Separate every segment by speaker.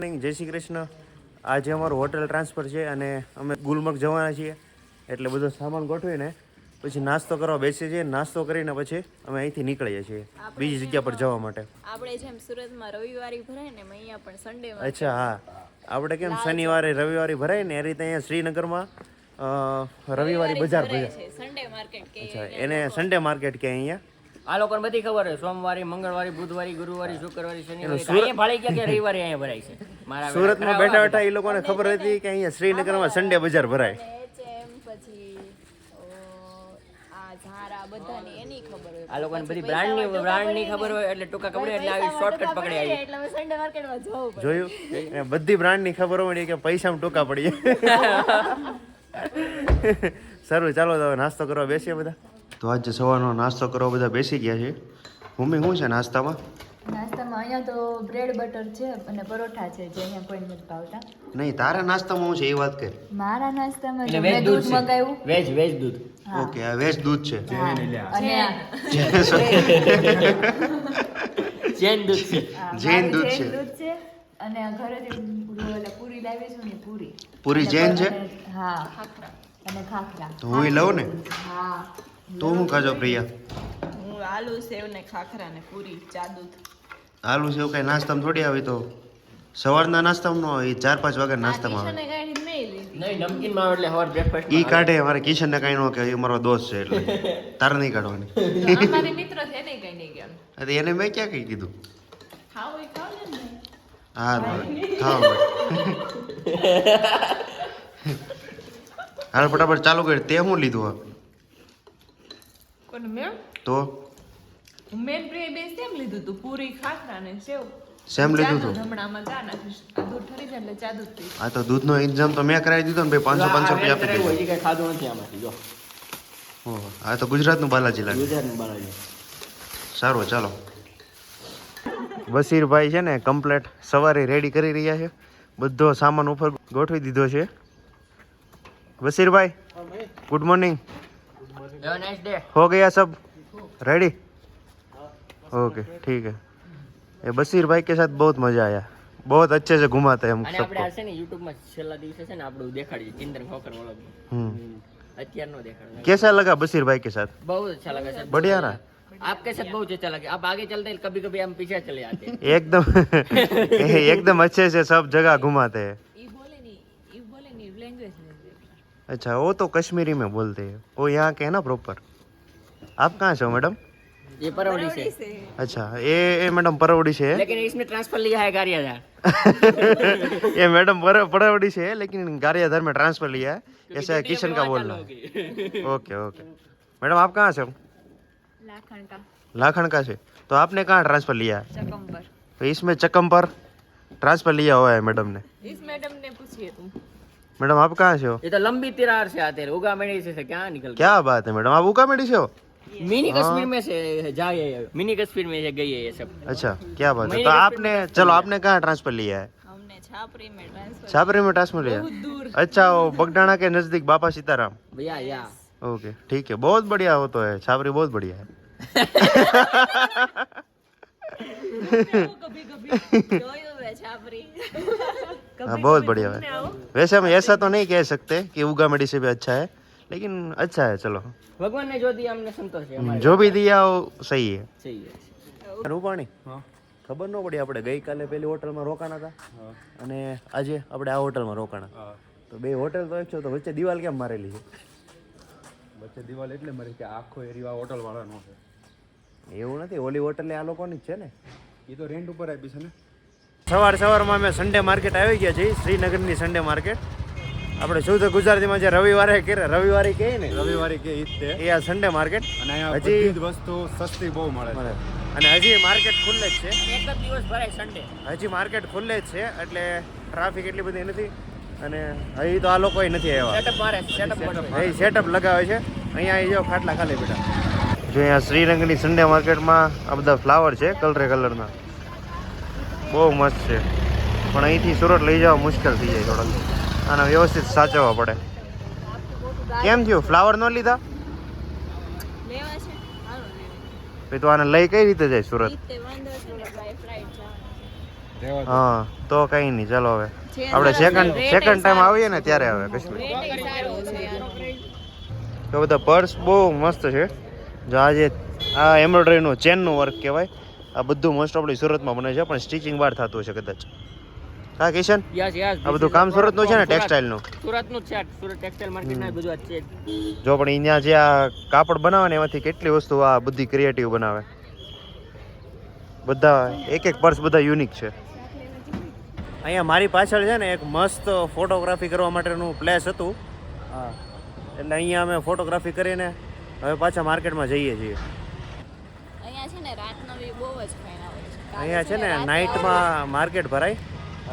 Speaker 1: જય શ્રી કૃષ્ણ. આજે અમારું હોટલ ટ્રાન્સફર છે અને અમે ગુલમર્ગ જવાના છીએ, એટલે બધો સામાન ગોઠવીને પછી નાસ્તો કરવા બેસીએ છીએ. નાસ્તો કરીને પછી અમે અહીંથી નીકળીએ છીએ બીજી જગ્યા પર જવા માટે.
Speaker 2: આપણે જેમ સુરતમાં રવિવારી ભરાય ને અહીંયા પણ સન્ડે.
Speaker 1: અચ્છા, હા, આપણે કેમ શનિવારે રવિવારે ભરાય ને એ રીતે અહીંયા શ્રીનગરમાં રવિવારી બજાર ભરાય છે, સન્ડે માર્કેટ કે. અચ્છા, એને સન્ડે માર્કેટ કે અહીંયા.
Speaker 3: આ લોકોને બધી ખબર છે, સોમવારે, મંગળવારે, બુધવારે, ગુરુવારે, શુક્રવારે, શનિવારે અહીંયા ભાળી ગયા કે રવિવારે અહીંયા ભરાય છે. મારા
Speaker 1: સુરતમાં બેઠા બેઠા એ લોકોને ખબર હતી કે અહીંયા શ્રીનગરમાં સન્ડે બજાર ભરાય.
Speaker 3: આ લોકોને બધી બ્રાન્ડની ખબર હોય એટલે ટૂંકા કપડે એટલે આવી શોર્ટકટ પકડી આવી.
Speaker 2: એટલે સન્ડે માર્કેટમાં જવું પડે.
Speaker 1: જોયું, બધી બ્રાન્ડની ખબર હોય કે પૈસામાં ટૂંકા પડીએ. સારું, ચાલો તો નાસ્તો કરવા બેસીએ બધા. તો આજે સવારનો નાસ્તો કરવા બધા બેસી ગયા છે. મમ્મી, શું છે નાસ્તામાં?
Speaker 2: અહીંયા તો બ્રેડ બટર છે અને પરોઠા છે, જે અહીંયા કોઈ નથી ભાવતા.
Speaker 1: નહીં, તારા નાસ્તામાં શું છે એ વાત કર.
Speaker 2: મારા નાસ્તામાં
Speaker 3: એટલે
Speaker 2: મેં દૂધ મંગાવ્યું.
Speaker 3: વેજ દૂધ.
Speaker 1: ઓકે, આ વેજ દૂધ છે.
Speaker 2: અને
Speaker 3: જૈન દૂધ છે.
Speaker 1: જૈન દૂધ છે.
Speaker 2: દૂધ છે અને ઘરેથી પૂરી લાવી છું ને
Speaker 1: પૂરી જૈન છે.
Speaker 2: હા, અને ખાખરા.
Speaker 1: તો હું લઉં ને.
Speaker 2: હા,
Speaker 1: તો હું ખાજો પ્રિયા?
Speaker 4: હું આલુ સેવ ને ખાખરા ને પૂરી ચા દૂધ.
Speaker 1: આલુ સેવ કઈ નાસ્તામાં થોડી આવી, તો સવારના નાસ્તામાં ન હોય, 4-5 વાગે નાસ્તામાં આવે.
Speaker 3: નહીં, નમકીનમાં આવે એટલે સવાર બ્રેકફાસ્ટ
Speaker 1: ઈ કાઢે, મારે કિશનને કઈ ન કે, એ મારો દોસ્ત છે એટલે તારે નહીં કાઢવાની.
Speaker 4: અમારી મિત્ર છે એને કઈ નહીં ગયા.
Speaker 1: અરે એને મેં ક્યાં કઈ કીધું?
Speaker 4: ખાવ એ ખાવ ને.
Speaker 1: હા, ખાવા હાલ ફટાફટ ચાલુ કરી. તે શું લીધું આ?
Speaker 4: કોને મેં?
Speaker 1: તો
Speaker 4: મેન પ્રે બે સેમ લીધું તું, પૂરી ખાખરા ને સેવ.
Speaker 1: સેમ લીધું તું?
Speaker 4: હમણાંમાં ચા નાખીશ, દૂધ ઠરી જાય એટલે ચા દૂધ પીશ.
Speaker 1: આ તો દૂધનો ઇન્તજામ તો મેં કરાવી દીધો ને ભાઈ. 500 રૂપિયા આપી દીધો.
Speaker 3: હજી કઈ ખાધું નથી આમાંથી. જો
Speaker 1: ઓહો, આ તો ગુજરાતનું બાલાજી લાગે.
Speaker 3: ગુજરાતનું બાલાજી.
Speaker 1: સારું, ચાલો. બશીરભાઈ છે ને કમ્પ્લેટ સવારે રેડી કરી રહ્યા છે. બધો સામાન ઉપર ગોઠવી દીધો છે. Bashir good morning. हो गया सब रेडी? ओके, ठीक है. ये बशीर भाई के साथ बहुत मजा आया, बहुत अच्छे से घुमाते हैं हम सबको.
Speaker 3: આપણે આ છે ને YouTube માં છેલ્લા દિવસે છે ને આપણું દેખાડીએ કિંદર ખોખર વાળો. અત્યારનો દેખાડો.
Speaker 1: कैसा लगा बशीर भाई के साथ?
Speaker 3: बहुत अच्छा लगा सर.
Speaker 1: बढ़िया रहा.
Speaker 3: आपके साथ बहुत अच्छा लगा. आप आगे चलते हैं, कभी कभी हम पीछे चले आते हैं.
Speaker 1: एकदम अच्छे से सब जगह घुमाते हैं. अच्छा, वो तो कश्मीरी में बोलते हैं, वो यहाँ के है ना प्रॉपर. आप कहाँ से हो मैडम?
Speaker 3: ये परवड़ी से.
Speaker 1: अच्छा, ये मैडम परवड़ी से है,
Speaker 3: लेकिन इसने ट्रांसफर लिया है गारियाधार.
Speaker 1: ये मैडम परवड़ी से है लेकिन गारियाधार में ट्रांसफर लिया है, ऐसा है किशन का बोलना है. Okay okay. मैडम आप कहाँ से हो? लाखन का से. तो आपने कहाँ ट्रांसफर लिया है?
Speaker 4: चकम्बर.
Speaker 1: तो इसमें चकम पर ट्रांसफर लिया हुआ है मैडम ने.
Speaker 4: इस मैडम ने पूछिए तुम.
Speaker 1: मैडम आप कहाँ से हो?
Speaker 3: ये तो लंबी तिरार से आते हैं, उगामेड़ी से क्या निकल.
Speaker 1: क्या बात है मैडम, आप उकामेड़ी से हो?
Speaker 3: मिनी कश्मीर में से जाए, मिनी कश्मीर में से गई है ये सब.
Speaker 1: अच्छा, क्या बात है. तो आपने, चलो आपने कहाँ ट्रांसफर लिया है?
Speaker 4: हमने छापरी में ट्रांसफर.
Speaker 1: छापरी में ट्रांसफर लिया. अच्छा, वो बगडाना के नजदीक बाबा सीताराम.
Speaker 3: भैया या.
Speaker 1: ओके, ठीक है, बहुत बढ़िया हो तो है, छापरी बहुत बढ़िया है.
Speaker 4: कभी कभी छापरी.
Speaker 1: हाँ, बहुत बढ़िया है. वैसे हम ऐसा तो नहीं कह सकते कि उगामेड़ी से भी अच्छा है, लेकिन अच्छा है. चलो,
Speaker 3: भगवान ने जो दिया हमने संतोष है.
Speaker 1: जो भी दिया वो सही है.
Speaker 3: सही है.
Speaker 1: રૂપાણી, ખબર ન પડી આપણે ગઈકાલે પેલી હોટલમાં રોકાણા હતા અને આજે આપણે આ હોટલમાં રોકાણા. તો બે હોટલ તો એક છે, તો વચ્ચે દિવાલ કેમ મારેલી છે?
Speaker 5: વચ્ચે દિવાલ એટલે મારી કે આખો એરિયા હોટલ વાળાનો છે.
Speaker 1: એવું નથી, ઓલી હોટલ આ લોકોની જ છે ને.
Speaker 5: એ તો રેન્ટ ઉપર આપી છે ને.
Speaker 1: સવારમાં અમે સન્ડે માર્કેટ આવી ગયા છીએ, શ્રીનગરની સન્ડે માર્કેટ. આપણે શુદ્ધ ગુજરાતીમાં જે રવિવારે કહે ને રવિવારે કે એ આ સન્ડે માર્કેટ.
Speaker 5: અને અહીંયા બધી જ વસ્તુ સસ્તી બહુ મળે છે.
Speaker 1: અને હજી માર્કેટ ખુલ્લે જ છે,
Speaker 3: એક જ દિવસ ભરાય સન્ડે.
Speaker 1: હજી માર્કેટ ખુલ્લે જ છે, એટલે ટ્રાફિક એટલી બધી નથી. અને હજી તો આ લોકો નથી આવ્યા,
Speaker 3: સેટઅપ મારે
Speaker 1: સેટઅપ લગાવે છે. અહીંયા જો ખાટલા ખાલી બેઠા. જો અહીંયા શ્રીનગરની સન્ડે માર્કેટમાં આ બધા ફ્લાવર છે કલરના, બહુ મસ્ત છે. પણ અહીંથી સુરત લઈ જવા મુશ્કેલ થઈ જાય થોડાક, આને વ્યવસ્થિત સાચવવા પડે. કેમ થયું, ફ્લાવર ન લીધા?
Speaker 2: લેવા છે, હાલો લેવા.
Speaker 1: તો આને લઈ કઈ રીતે જાય સુરત?
Speaker 2: તે વાંધો છે, બાય ફ્લાઇટ જવાનું.
Speaker 5: રહેવા દો.
Speaker 1: હા તો કઈ નહીં, ચાલો હવે
Speaker 2: છે
Speaker 1: આપણે
Speaker 2: સરસ,
Speaker 1: સેકન્ડ
Speaker 2: rate
Speaker 1: સેકન્ડ ટાઈમ
Speaker 2: સારો
Speaker 1: આવીએ ને ત્યારે આવે કાશ્મીર.
Speaker 2: રેટ સારો છે યાર.
Speaker 1: તો બધા પર્સ બહુ મસ્ત છે. જો આ જે આ એમ્બ્રોઇડરીનું ચેનનું વર્ક કહેવાય, આ બધું મોસ્ટ ઓફલી સુરતમાં બને છે, પણ સ્ટિચિંગ બહાર થતું હશે કદાચ. હા કિશન,
Speaker 3: યસ યસ
Speaker 1: આ બધું કામ સુરતનું છે ને, ટેક્સટાઇલનું?
Speaker 3: સુરતનું જ છે, સુરત ટેક્સટાઇલ માર્કેટના બધું આ છે.
Speaker 1: જો પણ અહીંયા જે આ કાપડ બનાવે ને એમાંથી કેટલી વસ્તુ આ બધી ક્રિએટિવ બનાવે. બધા એક એક પર્સ બધા યુનિક છે. અહીંયા મારી પાછળ છે ને એક મસ્ત ફોટોગ્રાફી કરવા માટેનું પ્લેસ હતું. હા, એટલે અહીંયા અમે ફોટોગ્રાફી કરીને હવે પાછા માર્કેટમાં જઈએ છીએ.
Speaker 2: અહીંયા છે ને રાતનો બી બહુ જ ફાઇન આવે છે.
Speaker 1: અહીંયા છે ને નાઇટમાં માર્કેટ ભરાય.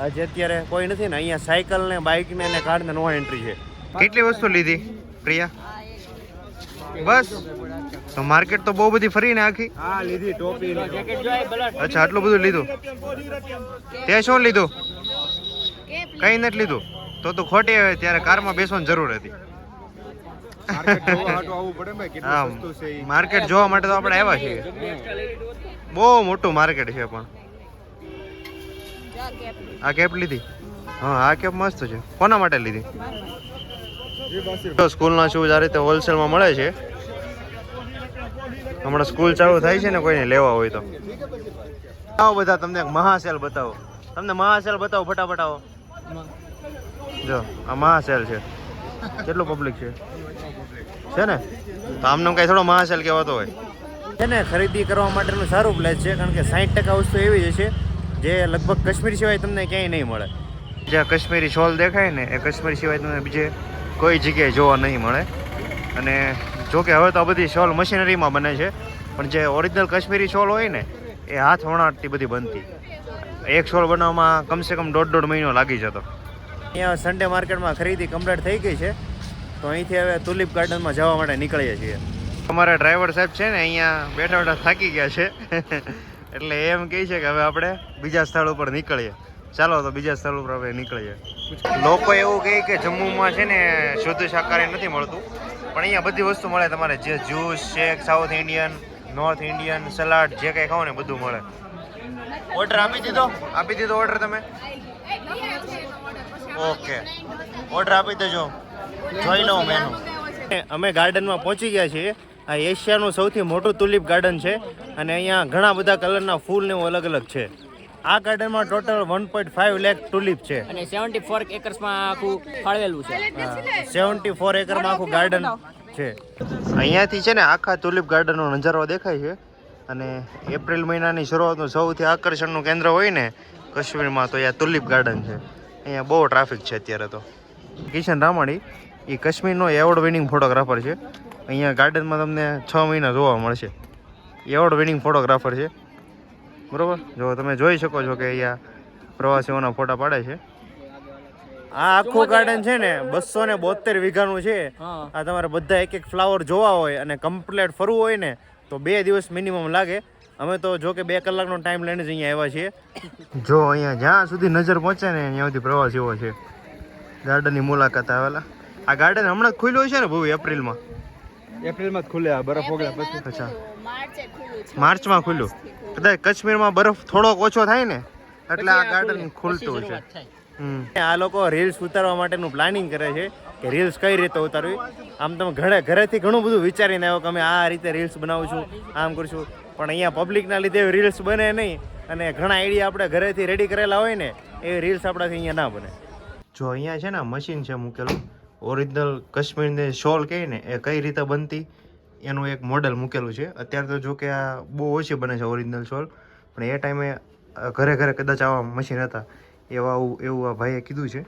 Speaker 1: આજે અત્યારે કોઈ નથી ને અહીંયા સાયકલ ને બાઇક ને કાર ને નો એન્ટ્રી છે. કેટલી વસ્તુ લીધી પ્રિયા? બસ તો માર્કેટ તો બહુ બધી ફરીને આખી.
Speaker 5: હા લીધી ટોપી ને
Speaker 3: જેકેટ જો આ બ્લડ
Speaker 1: અચ્છા, આટલું બધું લીધું. તે શું લીધું? કઈ નથી લીધું. તો ખોટી આવે ત્યારે કારમાં બેસવાની જરૂર હતી.
Speaker 5: માર્કેટ જોવા હાટુ આવવું પડે ભાઈ, કેટલું સસ્તું છે ઈ.
Speaker 1: માર્કેટ જોવા માટે તો આપણે આવ્યા છીએ. બહુ મોટું માર્કેટ છે. પણ આ કેપ લીધી? હા, આ કેપ મસ્ત છે. કોના માટે લીધી? સ્કૂલના શૂઝ આ રીતે હોલસેલમાં મળે છે. હમણાં સ્કૂલ ચાલુ થાય છે ને, કોઈને લેવા હોય તો આવો. બધા તમને એક મહાસેલ બતાવો. તમને મહાસેલ બતાવો ફટાફટ. આવો જો, આ મહાસેલ છે. કેટલું પબ્લિક છે ને? તો આમને કઈ થોડો મહાસેલ કહેવાતો હોય છે ને. ખરીદી કરવા માટેનું સારું પ્લેસ છે, કારણ કે 60% વસ્તુ એવી જ છે જે લગભગ કાશ્મીર સિવાય તમને ક્યાંય નહીં મળે. જે કાશ્મીરી શોલ દેખાય ને એ કાશ્મીર સિવાય તમને બીજે કોઈ જગ્યાએ જોવા નહીં મળે. અને જો કે હવે તો આ બધી શોલ મશીનરીમાં બને છે, પણ જે ઓરિજિનલ કાશ્મીરી શોલ હોય ને એ હાથ વણાટથી બધી બનતી. એક શોલ બનાવવામાં કમસે કમ 1.5 મહિનો લાગી જતો. અહીંયા સન્ડે માર્કેટમાં ખરીદી કમ્પ્લીટ થઈ ગઈ છે, તો અહીંથી હવે તુલિપ ગાર્ડનમાં જવા માટે નીકળીએ છીએ. અમારા ડ્રાઈવર સાહેબ છે ને અહીંયા બેઠા બેઠા થાકી ગયા છે, એટલે એમ કહે છે કે હવે આપણે બીજા સ્થળ ઉપર નીકળીએ. ચાલો તો બીજા સ્થળ ઉપર આપણે નીકળીએ. લોકો એવું કહે કે જમ્મુમાં છે ને શુદ્ધ શાકાહારી નથી મળતું, પણ અહીંયા બધી વસ્તુ મળે. તમારે જે juice, shake, south Indian, north Indian, salad, જે કંઈ ખાઓ ને બધું મળે. ઓર્ડર આપી દીધો? આપી દીધો ઓર્ડર તમે? ઓકે, ઓર્ડર આપી દેજો, જોઈ લઉં મેનુ. અમે ગાર્ડનમાં પહોંચી ગયા છીએ. આ એશિયાનું સૌથી મોટું તુલિપ ગાર્ડન છે, અને અહીંયા ઘણા બધા કલરના ફૂલ ને એવું અલગ અલગ છે. આ ગાર્ડનમાં ટોટલ 1.5 લાખ તુલિપ છે,
Speaker 3: અને 74 એકર્સમાં આખું ફાળવેલું છે.
Speaker 1: 74 એકરમાં આખું ગાર્ડન છે. અહીંયાથી છે ને આખા તુલિપ ગાર્ડનનો નજારો દેખાય છે. અને એપ્રિલ મહિનાની શરૂઆતનું સૌથી આકર્ષણનું કેન્દ્ર હોય ને કાશ્મીરમાં તો અહીંયા તુલિપ ગાર્ડન છે. અહીંયા બહુ ટ્રાફિક છે અત્યારે તો. કિશન રામાણી એ કાશ્મીરનો એવોર્ડ વિનિંગ ફોટોગ્રાફર છે. અહીંયા ગાર્ડનમાં તમને 6 મહિના જોવા મળશે. એવોર્ડ વિનિંગ ફોટોગ્રાફર છે, બરોબર. જો તમે જોઈ શકો છો કે અહીંયા પ્રવાસીઓના ફોટા પાડે છે. આ આખું ગાર્ડન છે ને 272 વીઘાનું છે.
Speaker 3: હા.
Speaker 1: આ તમારે બધા એક એક ફ્લાવર જોવા હોય અને કમ્પ્લીટ ફરવું હોય ને તો 2 દિવસ મિનિમમ લાગે. અમે તો જો કે 2 કલાકનો ટાઈમ લઈને જ અહીંયા આવ્યા છીએ. જો અહીંયા જ્યાં સુધી નજર પહોંચે ને ત્યાં સુધી પ્રવાસીઓ છે ગાર્ડનની મુલાકાત આવેલા. આ ગાર્ડન હમણાં જ ખુલ્યું છે ને બહુ એપ્રિલમાં?
Speaker 5: એપ્રિલમાં જ ખુલે આ બરફ ઓગળ્યા પછી.
Speaker 1: અચ્છા,
Speaker 2: માર્ચે ખુલ્લું છે.
Speaker 1: માર્ચમાં ખુલ્યું. કદાચ કાશ્મીરમાં બરફ થોડોક ઓછો થાય ને એટલે આ ગાર્ડન ખુલતું છે. આ લોકો રીલ્સ ઉતારવા માટેનું પ્લાનિંગ કરે છે કે રીલ્સ કઈ રીતે ઉતારવી. આમ તમે ઘરેથી ઘણું બધું વિચારીને આવ્યો કે અમે આ રીતે રીલ્સ બનાવશું, આમ કરશું, પણ અહીંયા પબ્લિકના લીધે રીલ્સ બને નહીં. અને ઘણા આઈડિયા આપણે ઘરેથી રેડી કરેલા હોય ને એ રીલ્સ આપણાથી અહીંયા ના બને. જો અહીંયા છે ને મશીન છે મૂકેલું, ઓરિજિનલ કાશ્મીરની શોલ કહે ને એ કઈ રીતે બનતી એનું એક મોડેલ મૂકેલું છે. અત્યારે તો જો કે આ બહુ ઓછી બને છે ઓરિજિનલ શોલ, પણ એ ટાઈમે ઘરે ઘરે કદાચ આવા મશીન હતા એવું આ ભાઈએ કીધું છે.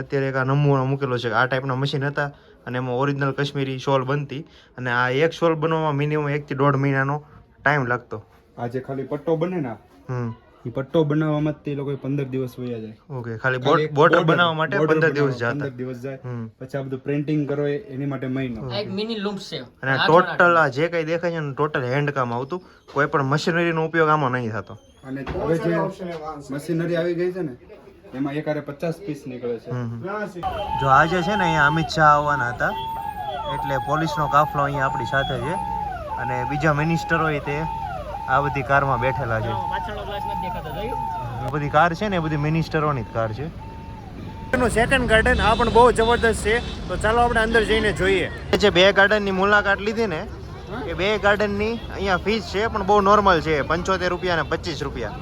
Speaker 1: અત્યારે એક આ નમૂનો મૂકેલો છે. આ ટાઈપના મશીન હતા અને એમાં ઓરિજિનલ કાશ્મીરી શોલ બનતી. અને આ એક શોલ બનવામાં મિનિમમ 1 થી 1.5 મહિનાનો ટાઈમ લાગતો.
Speaker 5: આ જે ખાલી પટ્ટો બને ને
Speaker 1: હમ
Speaker 5: એ પટ્ટો બનાવવામાં જ તે લોકો 15 દિવસ વયા જાય.
Speaker 1: ઓકે, ખાલી બોર્ડર બનાવવા માટે 15 દિવસ
Speaker 5: 15
Speaker 1: જતા.
Speaker 5: દિવસ જાય. પછી આ બધું પ્રિન્ટિંગ કરો એની માટે મહિનો.
Speaker 3: આ એક મિની લૂમ્પ છે.
Speaker 1: અને ટોટલ આ જે કઈ દેખાય છે ને ટોટલ હેન્ડ કામ આવતું. કોઈ પણ મશીનરીનો ઉપયોગ આમાં નહીં થતો.
Speaker 5: અને હવે જે મશીનરી આવી ગઈ છે ને એમાં એકારે 50 પીસ નીકળે છે.
Speaker 1: જો આજે છે ને અહીંયા અમિત શાહ આવવાના હતા, એટલે પોલીસનો કાફલો અહીંયા આપણી સાથે છે. અને બીજા મિનિસ્ટર હોય તે આ બધી કારમાં બેઠેલા છે.
Speaker 3: પાછળનો ગ્લાસ નથી દેખાતો, જોયું?
Speaker 1: આ બધી કાર છે ને એ બધી મિનિસ્ટરોની જ કાર છે. એનું સેકન્ડ ગાર્ડન આ પણ બહુ જબરદસ્ત છે. તો ચાલો આપણે અંદર જઈને જોઈએ. જે બે ગાર્ડનની મુલાકાત લીધી ને એ બે ગાર્ડનની અહીંયા ફીસ છે પણ બહુ નોર્મલ છે, 75 રૂપિયા અને 25 રૂપિયા.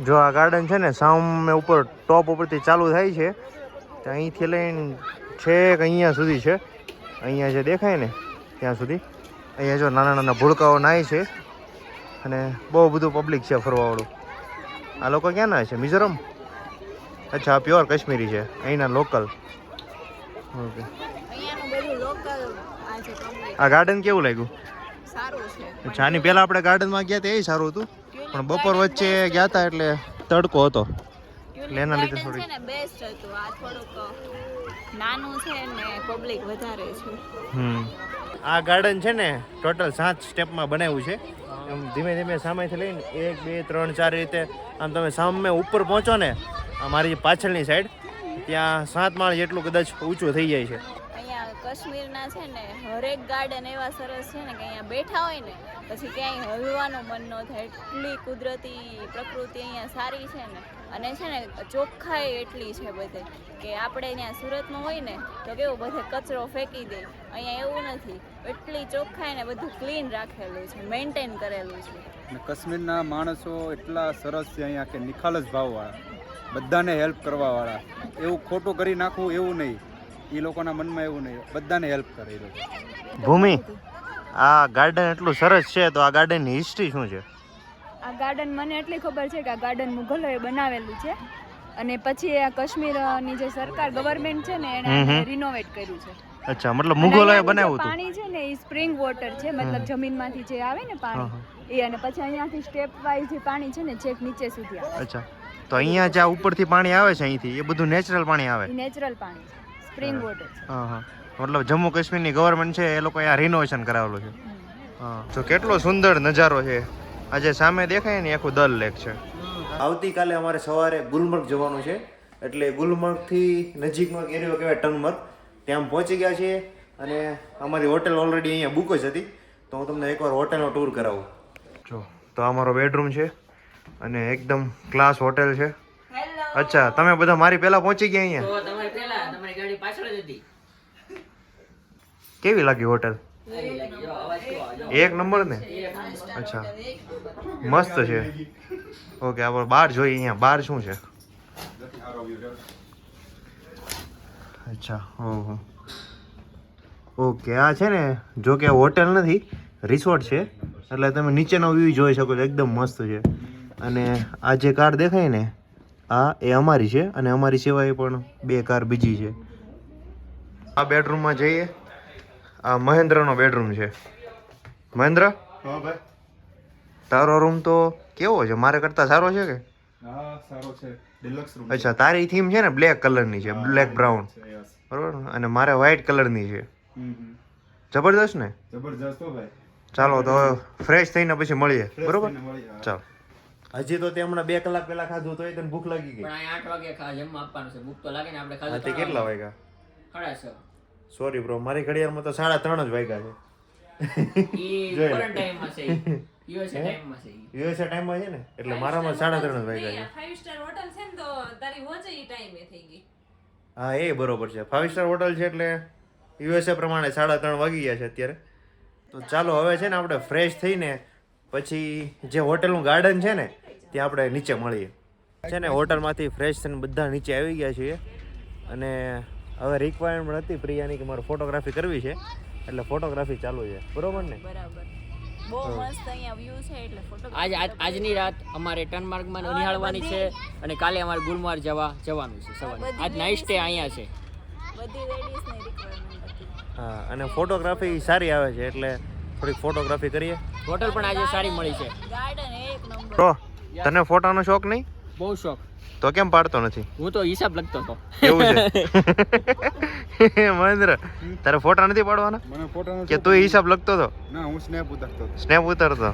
Speaker 1: જો આ ગાર્ડન છે ને સામે ઉપર ટોપ ઉપરથી ચાલુ થાય છે, તો અહીંથી લઈને છેક અહીંયા સુધી છે. અહીંયા જે દેખાય ને ત્યાં સુધી. અહીંયા જો નાના નાના ભૂલકાઓ નાય છે અને બહુ બધું પબ્લિક છે ફરવાવાળું. આ લોકો ક્યાંના છે? મિઝોરમ? અચ્છા, આ પ્યોર કાશ્મીરી છે, અહીંના લોકલ. ઓકે. આ ગાર્ડન કેવું લાગ્યું? અચ્છા, આની પહેલા આપણે ગાર્ડનમાં ગયા હતા એ સારું હતું, પણ બપોર વચ્ચે ગયા હતા એટલે તડકો હતો એટલે એના લીધે થોડી
Speaker 2: બેસ્ટ હતું. આ થોડુંક નાનું છે ને પબ્લિક વધારે છે.
Speaker 1: આ ગાર્ડન છે ને ટોટલ 7 સ્ટેપમાં બનાવ્યું છે. એમ ધીમે ધીમે સામેથી લઈને 1 2 3 4 રીતે આમ તમે સામે ઉપર પહોંચો ને અમારી પાછળની સાઈડ ત્યાં 7 માળ જેટલું કદાચ ઊંચું થઈ જાય છે.
Speaker 2: અહીંયા કાશ્મીરના છે ને હરેક ગાર્ડન એવા સરસ છે ને કે અહીંયા બેઠા હોય ને પછી ક્યાંય હલવાનું મન ન થાય. એટલી કુદરતી પ્રકૃતિ અહીંયા સારી છે ને, અને છે ને ચોખ્ખાઈ એટલી છે બધે કે આપણે ત્યાં સુરતમાં હોય ને તો કેવું બધે કચરો ફેંકી દે, અહીંયા એવું નથી. એટલી ચોખ્ખાઈ ને બધું ક્લીન રાખેલું છે, મેન્ટેન કરેલું છે.
Speaker 5: અને કાશ્મીરના માણસો એટલા સરસ છે અહીંયા કે નિખાલસ ભાવવાળા, બધાને હેલ્પ કરવાવાળા. એવું ખોટું કરી નાખવું એવું નહીં, એ લોકોના મનમાં એવું નહીં, બધાને હેલ્પ કરે એ લોકો.
Speaker 1: ભૂમિ, આ ગાર્ડન એટલું સરસ છે તો આ ગાર્ડનની હિસ્ટ્રી શું છે?
Speaker 2: આ ગાર્ડન મને એટલી ખબર છે કે આ ગાર્ડન મુઘલોએ બનાવેલું છે અને પછી આ કાશ્મીરની જે સરકાર ગવર્મેન્ટ છે ને એને રિનોવેટ કર્યું છે.
Speaker 1: અચ્છા, મતલબ મુગલોએ બનાવ્યું હતું.
Speaker 2: પાણી છે ને એ સ્પ્રિંગ વોટર છે, મતલબ જમીનમાંથી જે આવે ને પાણી એ, અને પછી અહીંયાથી સ્ટેપ વાઇઝ જે પાણી છે ને છેક નીચે સુધી આવે.
Speaker 1: અચ્છા, તો અહીંયા જ્યાં ઉપરથી પાણી આવે છે અહીંથી એ બધું નેચરલ પાણી આવે?
Speaker 2: નેચરલ પાણી છે, સ્પ્રિંગ વોટર છે.
Speaker 1: હા હા, મતલબ જમ્મુ કાશ્મીરની ગવર્મેન્ટ છે એ લોકો અહીંયા રિનોવેશન કરાવેલું છે. હા, તો કેટલો સુંદર નજારો છે. આજે સામે દેખાય ને આખું દલ લેક છે. આવતીકાલે અમારે સવારે ગુલમર્ગ જવાનું છે, એટલે ગુલમર્ગથી નજીકનો એરિયો કહેવાય ટનમર્ગ, ત્યાં પહોંચી ગયા છીએ અને અમારી હોટેલ ઓલરેડી અહીંયા બુક જ હતી. તો હું તમને એકવાર હોટેલનો ટૂર કરાવું. જો તો આ મારો બેડરૂમ છે અને એકદમ ક્લાસ હોટેલ છે. અચ્છા, તમે બધા મારી પહેલા પહોંચી ગયા અહીંયા?
Speaker 3: તો તમારી પહેલા તમારી ગાડી પાછળ જ હતી.
Speaker 1: કેવી લાગી હોટેલ? એક નંબર ને? અચ્છા, મસ્ત છે. ઓકે, આપણે બહાર જોઈએ. અહીંયા બહાર શું છે? અચ્છા, ઓહો, ઓકે. આ છે ને જો કે હોટેલ નથી, રિસોર્ટ છે, એટલે તમે નીચેનો વ્યૂ જોઈ શકો છો. એકદમ મસ્ત છે. અને આ જે કાર દેખાય ને આ એ અમારી છે અને અમારી સિવાય પણ 2 કાર બીજી છે. આ બેડરૂમમાં જઈએ. આ મહેન્દ્રનો બેડરૂમ છે. મહેન્દ્ર,
Speaker 5: હા ભાઈ,
Speaker 1: તારો રૂમ તો કેવો છે? મારે કરતા સારો છે કે?
Speaker 5: હા સારો છે, ડિલક્સ રૂમ.
Speaker 1: અચ્છા, તારી થીમ છે ને બ્લેક કલરની છે, બ્લેક બ્રાઉન, બરોબર, અને મારે વ્હાઈટ કલરની છે. જબરદસ્ત ને?
Speaker 5: જબરજસ્ત હો ભાઈ.
Speaker 1: ચાલો તો ફ્રેશ થઈને પછી મળીએ, બરોબર?
Speaker 5: મળીએ.
Speaker 1: ચાલો. હજી તો તે હમણાં 2 કલાક પહેલા ખાધું તો તને ભૂખ લાગી ગઈ?
Speaker 3: પણ અહીંયા 8 વાગે જમવા આપવાનું છે, ભૂખ તો લાગે ને આપણે
Speaker 1: હા,
Speaker 3: ખાધું.
Speaker 1: તે કેટલા વાગ્યા?
Speaker 3: 6:30.
Speaker 1: સોરી બ્રો, મારી ઘડિયાળમાં તો 3:30 જ વાગ્યા છે.
Speaker 3: ઈ
Speaker 1: જોઈ લે.
Speaker 3: ફોરેન ટાઈમમાં છે ઈ. USA ટાઈમમાં છે ઈ.
Speaker 1: યુએસએ ટાઈમમાં છે ને, એટલે મારામાં 3:30 જ વાગ્યા છે.
Speaker 4: 5 સ્ટાર હોટલ છે ને તો તારી વોચે ઈ ટાઈમે થઈ ગઈ.
Speaker 1: હા, એ બરોબર છે. 5 સ્ટાર હોટલ છે એટલે યુએસએ પ્રમાણે 3:30 વાગી ગયા છે અત્યારે. તો ચાલો હવે છે ને આપણે ફ્રેશ થઈને પછી જે હોટલનું ગાર્ડન છે ને ત્યાં આપણે નીચે મળીએ. છે ને હોટલમાંથી ફ્રેશ થઈને બધા નીચે આવી ગયા છીએ અને હવે રિક્વાયરમેન્ટ હતી પ્રિયાની કે મારે ફોટોગ્રાફી કરવી છે, એટલે ફોટોગ્રાફી ચાલુ છે, બરોબર ને?
Speaker 2: બરાબર, બહુ મસ્ત અહીંયા વ્યૂ છે એટલે ફોટો.
Speaker 3: આજની રાત અમારે ટનમાર્ગમાં નિહાળવાની છે અને કાલે અમારે ગુલમાર્ગ જવાનું છે સવારે. આજ નાઇટ સ્ટે અહીંયા છે.
Speaker 2: બધી લેડીઝની રિક્વાયરમેન્ટ હતી.
Speaker 1: હા, અને ફોટોગ્રાફી સારી આવે છે એટલે થોડીક ફોટોગ્રાફી કરીએ.
Speaker 3: હોટલ પણ આજે સારી મળી છે.
Speaker 2: ગાર્ડન એક નંબર.
Speaker 1: તો તને ફોટાનો શોખ નહીં?
Speaker 3: બહુ શોખ.
Speaker 1: તો કેમ પાડતો નથી?
Speaker 3: હું તો હિસાબ લખતો હતો.
Speaker 1: એવું છે? મહેન્દ્ર, તારે ફોટા નથી પાડવાના
Speaker 5: મને ફોટો
Speaker 1: કે તું હિસાબ લખતો હતો?
Speaker 5: ના, હું સ્નેપ ઉતારતો હતો.
Speaker 1: સ્નેપ ઉતારતો?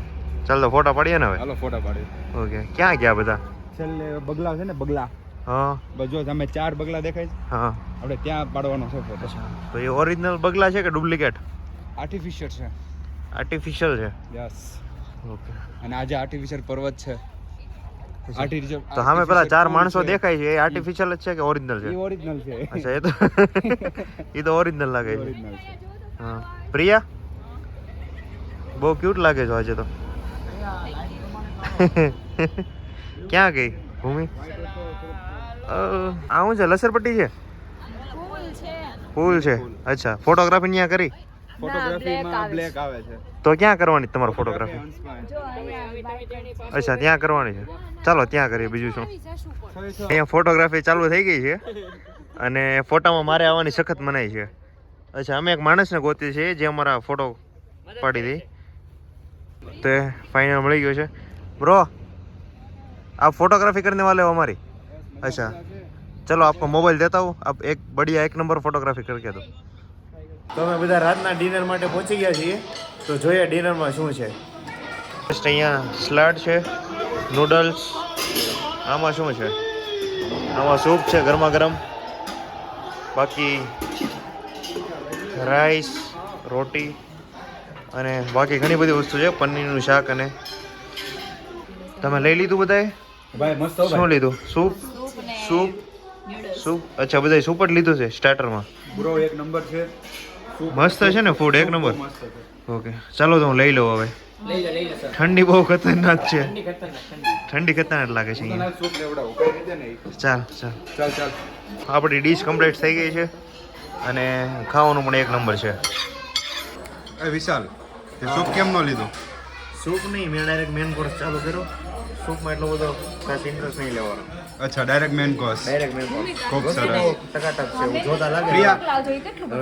Speaker 1: ચાલ તો ફોટા પાડીએ ને હવે.
Speaker 5: હાલો ફોટા પાડીએ.
Speaker 1: ઓકે, ક્યાં ગયા બધા?
Speaker 5: છેલ્લે બગલા છે ને, બગલા.
Speaker 1: હા
Speaker 5: જો તમે 4 બગલા દેખાય છે,
Speaker 1: હા.
Speaker 5: આપણે ત્યાં પાડવાનો છે ફોટો.
Speaker 1: તો એ ઓરિજિનલ બગલા છે કે ડુપ્લિકેટ?
Speaker 5: આર્ટિફિશિયલ છે.
Speaker 1: આર્ટિફિશિયલ છે?
Speaker 5: યસ.
Speaker 1: ઓકે.
Speaker 5: અને આજે આર્ટિફિશિયલ પર્વત છે.
Speaker 1: તો સામે પેલા 4 માણસો દેખાય છે એ આર્ટિફિશિયલ જ છે કે ઓરિજિનલ છે?
Speaker 5: એ ઓરિજિનલ છે.
Speaker 1: અચ્છા એ તો એ તો ઓરિજિનલ લાગે છે.
Speaker 5: ઓરિજિનલ છે.
Speaker 1: હા પ્રિયા બહુ ક્યુટ લાગે છો આજે તો. ક્યાં ગઈ ભૂમિ? આ શું છે? લસરપટ્ટી છે?
Speaker 2: ફૂલ છે
Speaker 1: ફૂલ છે. અચ્છા ફોટોગ્રાફી ત્યાં કરી?
Speaker 5: ફોટોગ્રાફીમાં બ્લેક આવે છે.
Speaker 1: તો ક્યાં કરવાની તમારે ફોટોગ્રાફી?
Speaker 2: જો અહીંયા
Speaker 1: અચ્છા ત્યાં કરવાની છે. ચાલો ત્યાં કરીએ. બીજું શું? અહીંયા ફોટોગ્રાફી ચાલુ થઈ ગઈ છે અને ફોટામાં મારે આવવાની સખત મનાઈ છે. અચ્છા અમે એક માણસને ગોતી છે જે અમારા ફોટો પાડી દે. તો ફાઇનલ મળી ગયો છે. બ્રો आप फोटोग्राफी करने वाले हो हमारी? अच्छा चलो आपको मोबाइल देता हूँ, आप एक बढ़िया 1 नंबर फोटोग्राफी करके दो. તો અમે બધા રાતના ડિનર માટે પહોંચી ગયા છીએ. તો જોઈએ ડિનરમાં શું છે. જસ્ટ અહીંયા સલાડ છે, નૂડલ્સ, આમાં શું છે? આમાં સૂપ છે ગરમા ગરમ, બાકી રાઈસ, રોટી અને બાકી ઘણી બધી વસ્તુ છે. પનીરનું શાક. અને તમે લઈ લીધું બધાએ?
Speaker 5: ભાઈ મસ્ત હો
Speaker 1: શું
Speaker 5: ભાઈ.
Speaker 1: લીધું? સૂપ? સૂપ? સૂપ? અચ્છા બધાએ સૂપ જ લીધું છે સ્ટાર્ટરમાં.
Speaker 5: બ્રો એક નંબર છે.
Speaker 1: મસ્ત છે ને ફૂડ? 1 નંબર.
Speaker 5: મસ્ત છે.
Speaker 1: ઓકે ચાલો તો હું લઈ લઉં હવે.
Speaker 3: લઈ લે સર.
Speaker 1: ઠંડી બહુ ખતરનાક છે.
Speaker 3: ઠંડી ખતરનાક ઠંડી.
Speaker 1: ઠંડી ખતરનાક લાગે છે અહીંયા.
Speaker 5: સૂપ લેવડાવો કઈ રીતે નહીં.
Speaker 1: ચાલ ચાલ
Speaker 5: ચાલ ચાલ.
Speaker 1: આપણી ડીશ કમ્પ્લીટ થઈ ગઈ છે અને ખાવાનું પણ 1 નંબર છે.
Speaker 5: એ વિશાલ તે સૂપ કેમ ન લીધું?
Speaker 1: સૂપ નહીં, મેં ડાયરેક્ટ મેન કોર્સ ચાલુ કર્યો. સૂપમાં એટલો બધો ખાસ ઇન્ટરેસ્ટ નહીં લેવાનો.
Speaker 5: અચ્છા direct main course.
Speaker 1: Direct main course.
Speaker 5: ખૂબ સરસ.
Speaker 1: ટકાટક છે એવું જોતા લાગે.
Speaker 5: પ્રિયા
Speaker 1: હવે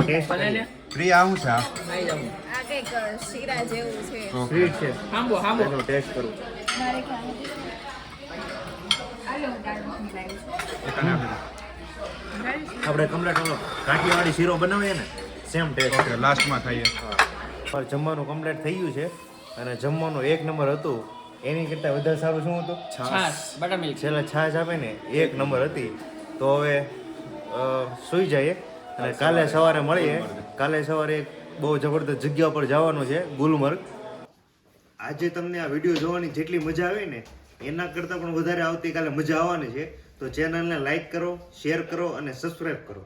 Speaker 1: ટેસ્ટ કરીએ.
Speaker 5: પ્રિયા આવું છે આ?
Speaker 3: આવી જાઉં.
Speaker 2: આ કંઈક શીરા જેવું છે.
Speaker 1: સ્વીટ છે.
Speaker 3: હાંભો હાંભો.
Speaker 1: એનો ટેસ્ટ કરું.
Speaker 2: મારે ખાવું.
Speaker 5: એકાને આપી દો.
Speaker 1: આપણે કમ્પ્લીટ ઓલો કાઠિયાવાડી શીરો બનાવીએ ને સેમ ટેસ્ટ.
Speaker 5: ઓકે લાસ્ટમાં ખાઈએ.
Speaker 1: પણ જમવાનું કમ્પ્લીટ થઈ ગયું છે અને જમવાનું 1 નંબર હતું. એની કરતાં વધારે સારું શું હતું?
Speaker 3: છાશ બટર મિલ્ક.
Speaker 1: છેલ્લે છાશ આપે ને 1 નંબર હતી. તો હવે સૂઈ જઈએ અને કાલે સવારે મળીએ. કાલે સવારે એક બહુ જબરદસ્ત જગ્યા પર જવાનું છે, ગુલમર્ગ. આજે તમને આ વિડીયો જોવાની જેટલી મજા આવી ને એના કરતાં પણ વધારે આવતીકાલે મજા આવવાની છે. તો ચેનલને લાઈક કરો, શેર કરો અને સબસ્ક્રાઈબ કરો.